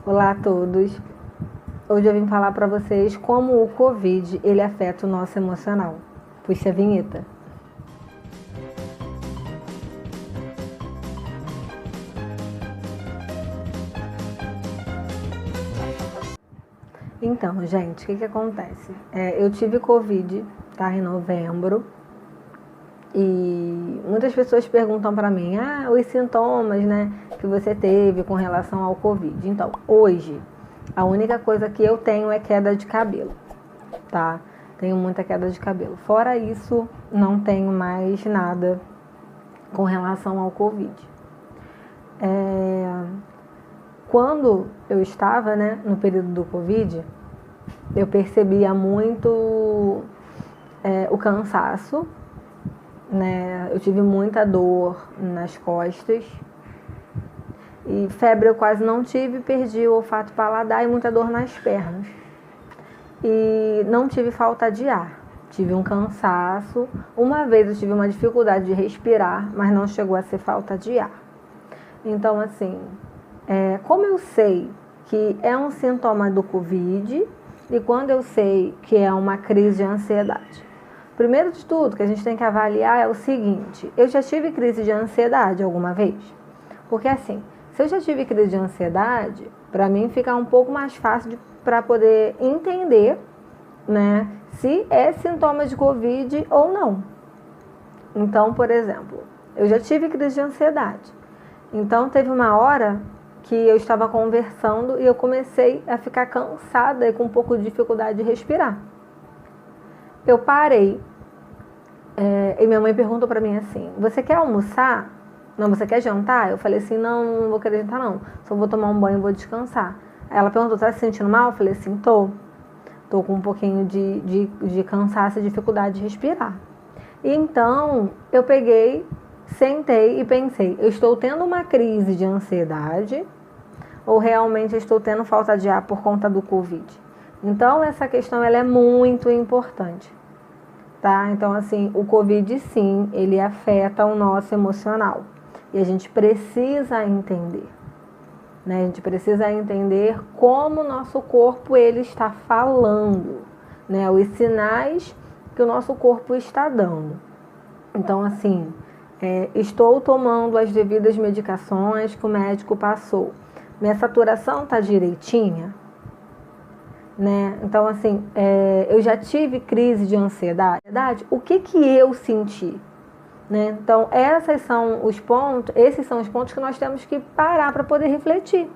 Olá a todos. Hoje eu vim falar para vocês como o Covid ele afeta o nosso emocional. Puxa a vinheta. Então, gente, o que acontece? Eu tive Covid, tá, em novembro. E muitas pessoas perguntam para mim, os sintomas, né, que você teve com relação ao Covid. Então, hoje, a única coisa que eu tenho é queda de cabelo, tá? Tenho muita queda de cabelo. Fora isso, não tenho mais nada com relação ao Covid. Quando eu estava, né, no período do Covid, eu percebia muito o cansaço, né? Eu tive muita dor nas costas e febre eu quase não tive, perdi o olfato paladar e muita dor nas pernas. E não tive falta de ar, tive um cansaço. Uma vez eu tive uma dificuldade de respirar, mas não chegou a ser falta de ar. Então, assim, como eu sei que é um sintoma do Covid e quando eu sei que é uma crise de ansiedade? Primeiro de tudo que a gente tem que avaliar é o seguinte: eu já tive crise de ansiedade alguma vez? Porque assim, se eu já tive crise de ansiedade, para mim fica um pouco mais fácil para poder entender, né, se é sintoma de Covid ou não. Então, por exemplo, eu já tive crise de ansiedade. Então, teve uma hora que eu estava conversando e eu comecei a ficar cansada e com um pouco de dificuldade de respirar. Eu parei. E minha mãe perguntou pra mim assim: você quer almoçar? Não, você quer jantar? Eu falei assim: não vou querer jantar não, só vou tomar um banho e vou descansar. Aí ela perguntou: tá se sentindo mal? Eu falei assim: tô com um pouquinho de cansaço e dificuldade de respirar. E então eu peguei, sentei e pensei: eu estou tendo uma crise de ansiedade ou realmente estou tendo falta de ar por conta do Covid? Então essa questão ela é muito importante. Tá? Então, assim, o Covid, sim, ele afeta o nosso emocional. E a gente precisa entender, né? A gente precisa entender como o nosso corpo, ele está falando, né? Os sinais que o nosso corpo está dando. Então, assim, estou tomando as devidas medicações que o médico passou. Minha saturação está direitinha? Né? Então, assim, eu já tive crise de ansiedade. O que eu senti? Né? Então, esses são os pontos que nós temos que parar para poder refletir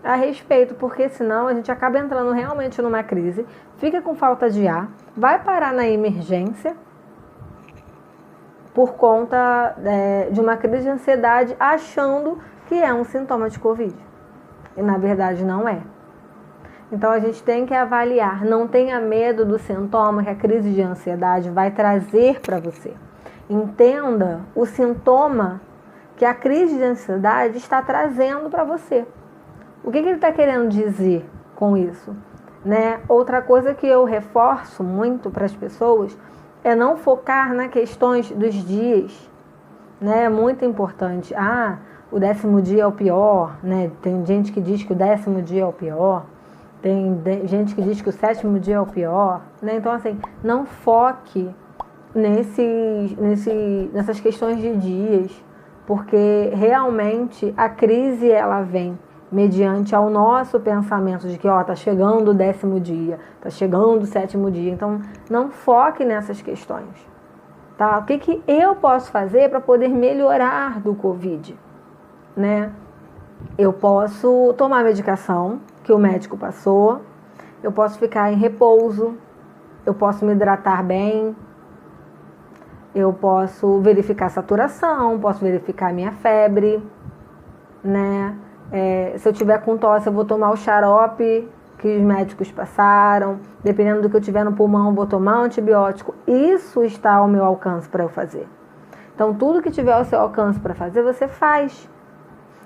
a respeito, porque senão a gente acaba entrando realmente numa crise, fica com falta de ar, vai parar na emergência por conta de uma crise de ansiedade, achando que é um sintoma de Covid. E na verdade não é. Então a gente tem que avaliar, não tenha medo do sintoma que a crise de ansiedade vai trazer para você. Entenda o sintoma que a crise de ansiedade está trazendo para você. O que ele está querendo dizer com isso? Né? Outra coisa que eu reforço muito para as pessoas é não focar nas questões dos dias. Né? É muito importante. O 10º dia é o pior. Né? Tem gente que diz que o 10º dia é o pior. Tem gente que diz que o 7º dia é o pior, né? Então, assim, não foque nessas questões de dias, porque realmente a crise, ela vem mediante ao nosso pensamento de que, tá chegando o 10º dia, tá chegando o 7º dia. Então, não foque nessas questões, tá? O que eu posso fazer para poder melhorar do Covid, né? Eu posso tomar medicação que o médico passou, eu posso ficar em repouso, eu posso me hidratar bem, eu posso verificar a saturação, posso verificar a minha febre, né? Se eu tiver com tosse, eu vou tomar o xarope que os médicos passaram, dependendo do que eu tiver no pulmão, eu vou tomar um antibiótico. Isso está ao meu alcance para eu fazer. Então, tudo que tiver ao seu alcance para fazer, você faz.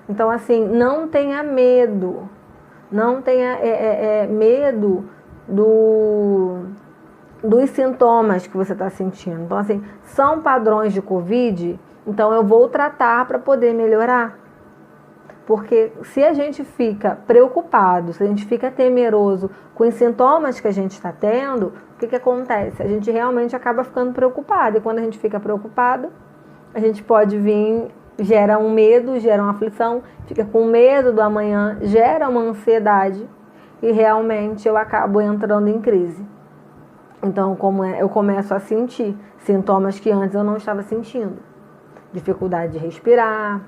Então, assim, não tenha medo. Não tenha medo dos sintomas que você está sentindo. Então, assim, são padrões de Covid, então eu vou tratar para poder melhorar. Porque se a gente fica preocupado, se a gente fica temeroso com os sintomas que a gente está tendo, o que acontece? A gente realmente acaba ficando preocupado. E quando a gente fica preocupado, a gente pode vir, gera um medo, gera uma aflição, fica com medo do amanhã, gera uma ansiedade e realmente eu acabo entrando em crise. Então, eu começo a sentir sintomas que antes eu não estava sentindo. Dificuldade de respirar,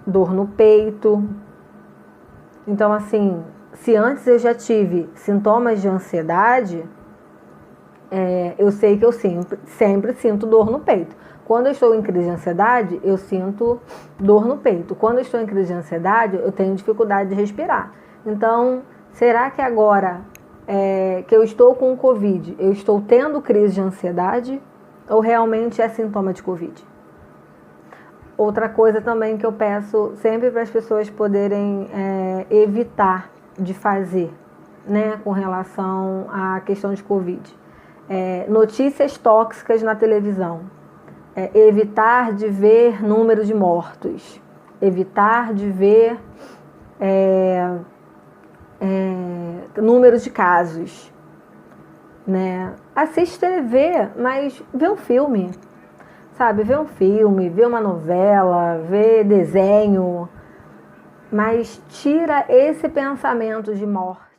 dor no peito. Então, assim, se antes eu já tive sintomas de ansiedade, eu sei que eu sempre sinto dor no peito. Quando eu estou em crise de ansiedade, eu sinto dor no peito. Quando eu estou em crise de ansiedade, eu tenho dificuldade de respirar. Então, será que agora que eu estou com o Covid, eu estou tendo crise de ansiedade ou realmente é sintoma de Covid? Outra coisa também que eu peço sempre para as pessoas poderem evitar de fazer, né, com relação à questão de Covid. Notícias tóxicas na televisão. Evitar de ver número de mortos. Evitar de ver números de casos. Né? Assiste TV, mas vê um filme. Sabe, vê um filme, vê uma novela, vê desenho, mas tira esse pensamento de morte.